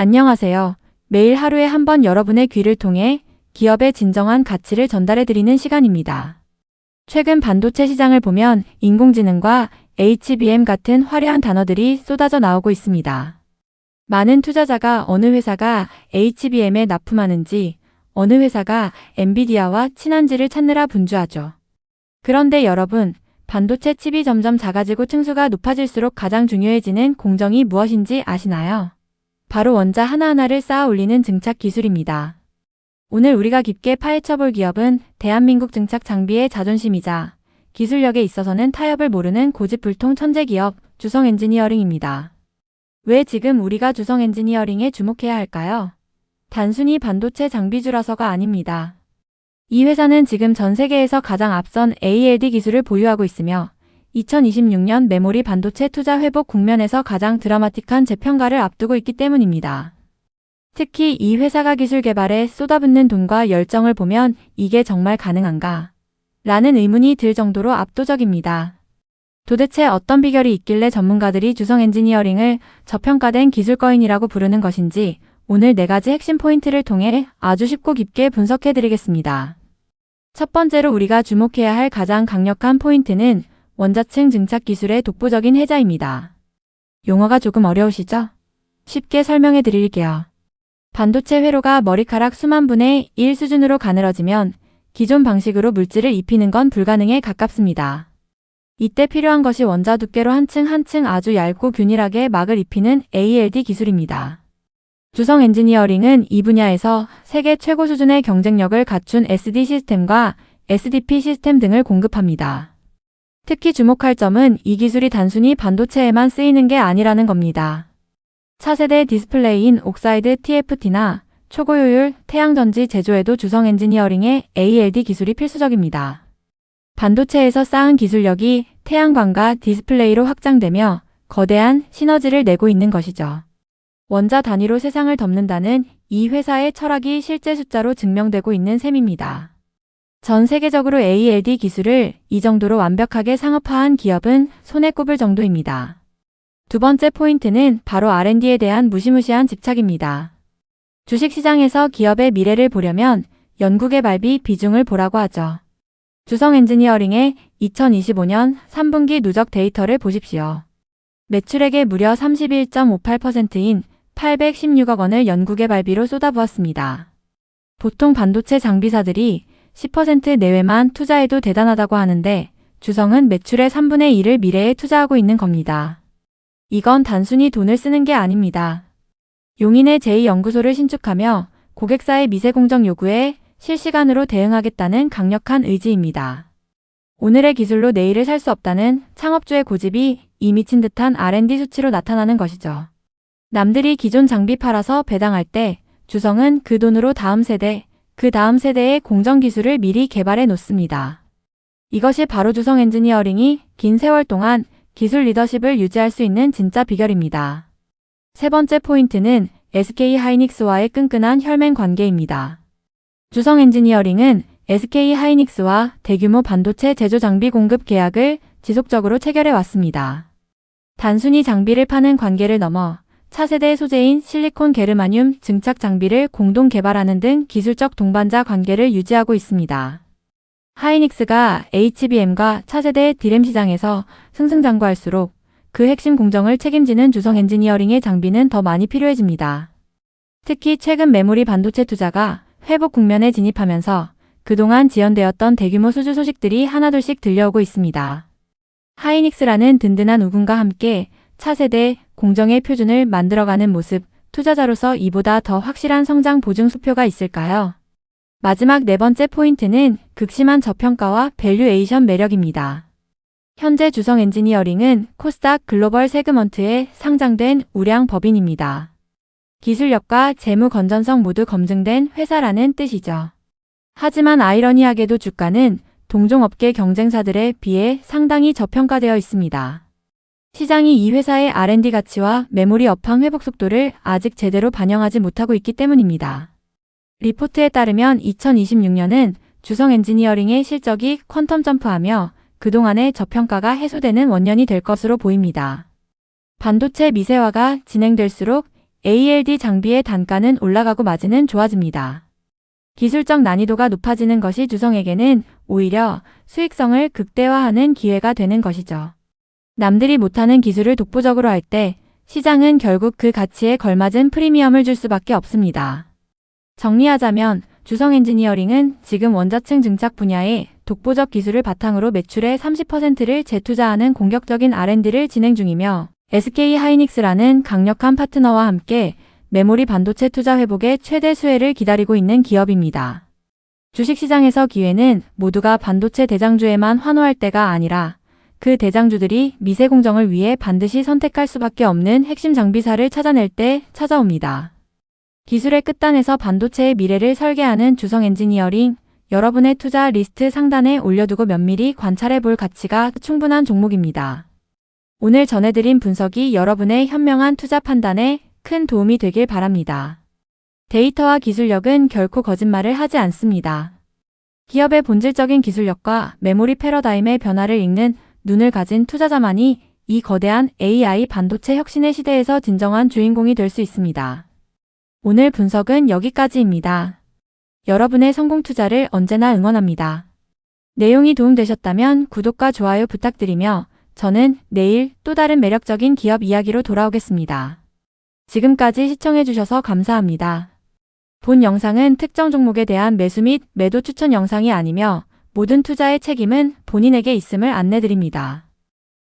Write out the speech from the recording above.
안녕하세요. 매일 하루에 한 번 여러분의 귀를 통해 기업의 진정한 가치를 전달해드리는 시간입니다. 최근 반도체 시장을 보면 인공지능과 HBM 같은 화려한 단어들이 쏟아져 나오고 있습니다. 많은 투자자가 어느 회사가 HBM에 납품하는지, 어느 회사가 엔비디아와 친한지를 찾느라 분주하죠. 그런데 여러분, 반도체 칩이 점점 작아지고 층수가 높아질수록 가장 중요해지는 공정이 무엇인지 아시나요? 바로 원자 하나하나를 쌓아 올리는 증착 기술입니다. 오늘 우리가 깊게 파헤쳐볼 기업은 대한민국 증착 장비의 자존심이자 기술력에 있어서는 타협을 모르는 고집불통 천재 기업 주성 엔지니어링입니다. 왜 지금 우리가 주성 엔지니어링에 주목해야 할까요? 단순히 반도체 장비주라서가 아닙니다. 이 회사는 지금 전 세계에서 가장 앞선 ALD 기술을 보유하고 있으며 2026년 메모리 반도체 투자 회복 국면에서 가장 드라마틱한 재평가를 앞두고 있기 때문입니다. 특히 이 회사가 기술 개발에 쏟아붓는 돈과 열정을 보면 이게 정말 가능한가? 라는 의문이 들 정도로 압도적입니다. 도대체 어떤 비결이 있길래 전문가들이 주성 엔지니어링을 저평가된 기술거인이라고 부르는 것인지 오늘 4가지 핵심 포인트를 통해 아주 쉽고 깊게 분석해드리겠습니다. 첫 번째로 우리가 주목해야 할 가장 강력한 포인트는 원자층 증착 기술의 독보적인 혜자입니다. 용어가 조금 어려우시죠? 쉽게 설명해 드릴게요. 반도체 회로가 머리카락 수만 분의 1 수준으로 가늘어지면 기존 방식으로 물질을 입히는 건 불가능에 가깝습니다. 이때 필요한 것이 원자 두께로 한 층 한 층 아주 얇고 균일하게 막을 입히는 ALD 기술입니다. 주성 엔지니어링은 이 분야에서 세계 최고 수준의 경쟁력을 갖춘 SD 시스템과 SDP 시스템 등을 공급합니다. 특히 주목할 점은 이 기술이 단순히 반도체에만 쓰이는 게 아니라는 겁니다. 차세대 디스플레이인 옥사이드 TFT나 초고효율 태양전지 제조에도 주성 엔지니어링의 ALD 기술이 필수적입니다. 반도체에서 쌓은 기술력이 태양광과 디스플레이로 확장되며 거대한 시너지를 내고 있는 것이죠. 원자 단위로 세상을 덮는다는 이 회사의 철학이 실제 숫자로 증명되고 있는 셈입니다. 전 세계적으로 ALD 기술을 이 정도로 완벽하게 상업화한 기업은 손에 꼽을 정도입니다. 두 번째 포인트는 바로 R&D에 대한 무시무시한 집착입니다. 주식시장에서 기업의 미래를 보려면 연구개발비 비중을 보라고 하죠. 주성 엔지니어링의 2025년 3분기 누적 데이터를 보십시오. 매출액의 무려 31.58%인 816억 원을 연구개발비로 쏟아부었습니다. 보통 반도체 장비사들이 10% 내외만 투자해도 대단하다고 하는데 주성은 매출의 3분의 1을 미래에 투자하고 있는 겁니다. 이건 단순히 돈을 쓰는 게 아닙니다. 용인의 제2연구소를 신축하며 고객사의 미세공정 요구에 실시간으로 대응하겠다는 강력한 의지입니다. 오늘의 기술로 내일을 살 수 없다는 창업주의 고집이 이 미친 듯한 R&D 수치로 나타나는 것이죠. 남들이 기존 장비 팔아서 배당할 때 주성은 그 돈으로 다음 세대, 그 다음 세대의 공정 기술을 미리 개발해 놓습니다. 이것이 바로 주성 엔지니어링이 긴 세월 동안 기술 리더십을 유지할 수 있는 진짜 비결입니다. 세 번째 포인트는 SK 하이닉스와의 끈끈한 혈맹 관계입니다. 주성 엔지니어링은 SK 하이닉스와 대규모 반도체 제조 장비 공급 계약을 지속적으로 체결해 왔습니다. 단순히 장비를 파는 관계를 넘어 차세대 소재인 실리콘 게르마늄 증착 장비를 공동 개발하는 등 기술적 동반자 관계를 유지하고 있습니다. 하이닉스가 HBM과 차세대 D램 시장에서 승승장구할수록 그 핵심 공정을 책임지는 주성 엔지니어링의 장비는 더 많이 필요해집니다. 특히 최근 메모리 반도체 투자가 회복 국면에 진입하면서 그동안 지연되었던 대규모 수주 소식들이 하나둘씩 들려오고 있습니다. 하이닉스라는 든든한 우군과 함께 차세대 공정의 표준을 만들어가는 모습, 투자자로서 이보다 더 확실한 성장 보증 수표가 있을까요? 마지막 네 번째 포인트는 극심한 저평가와 밸류에이션 매력입니다. 현재 주성 엔지니어링은 코스닥 글로벌 세그먼트에 상장된 우량 법인입니다. 기술력과 재무 건전성 모두 검증된 회사라는 뜻이죠. 하지만 아이러니하게도 주가는 동종업계 경쟁사들에 비해 상당히 저평가되어 있습니다. 시장이 이 회사의 R&D 가치와 메모리 업황 회복 속도를 아직 제대로 반영하지 못하고 있기 때문입니다. 리포트에 따르면 2026년은 주성 엔지니어링의 실적이 퀀텀 점프하며 그동안의 저평가가 해소되는 원년이 될 것으로 보입니다. 반도체 미세화가 진행될수록 ALD 장비의 단가는 올라가고 마진은 좋아집니다. 기술적 난이도가 높아지는 것이 주성에게는 오히려 수익성을 극대화하는 기회가 되는 것이죠. 남들이 못하는 기술을 독보적으로 할 때 시장은 결국 그 가치에 걸맞은 프리미엄을 줄 수밖에 없습니다. 정리하자면 주성 엔지니어링은 지금 원자층 증착 분야의 독보적 기술을 바탕으로 매출의 30%를 재투자하는 공격적인 R&D를 진행 중이며 SK 하이닉스라는 강력한 파트너와 함께 메모리 반도체 투자 회복의 최대 수혜를 기다리고 있는 기업입니다. 주식시장에서 기회는 모두가 반도체 대장주에만 환호할 때가 아니라 그 대장주들이 미세 공정을 위해 반드시 선택할 수밖에 없는 핵심 장비사를 찾아낼 때 찾아옵니다. 기술의 끝단에서 반도체의 미래를 설계하는 주성 엔지니어링, 여러분의 투자 리스트 상단에 올려두고 면밀히 관찰해 볼 가치가 충분한 종목입니다. 오늘 전해드린 분석이 여러분의 현명한 투자 판단에 큰 도움이 되길 바랍니다. 데이터와 기술력은 결코 거짓말을 하지 않습니다. 기업의 본질적인 기술력과 메모리 패러다임의 변화를 읽는 눈을 가진 투자자만이 이 거대한 AI 반도체 혁신의 시대에서 진정한 주인공이 될 수 있습니다. 오늘 분석은 여기까지입니다. 여러분의 성공 투자를 언제나 응원합니다. 내용이 도움되셨다면 구독과 좋아요 부탁드리며 저는 내일 또 다른 매력적인 기업 이야기로 돌아오겠습니다. 지금까지 시청해주셔서 감사합니다. 본 영상은 특정 종목에 대한 매수 및 매도 추천 영상이 아니며 모든 투자의 책임은 본인에게 있음을 안내드립니다.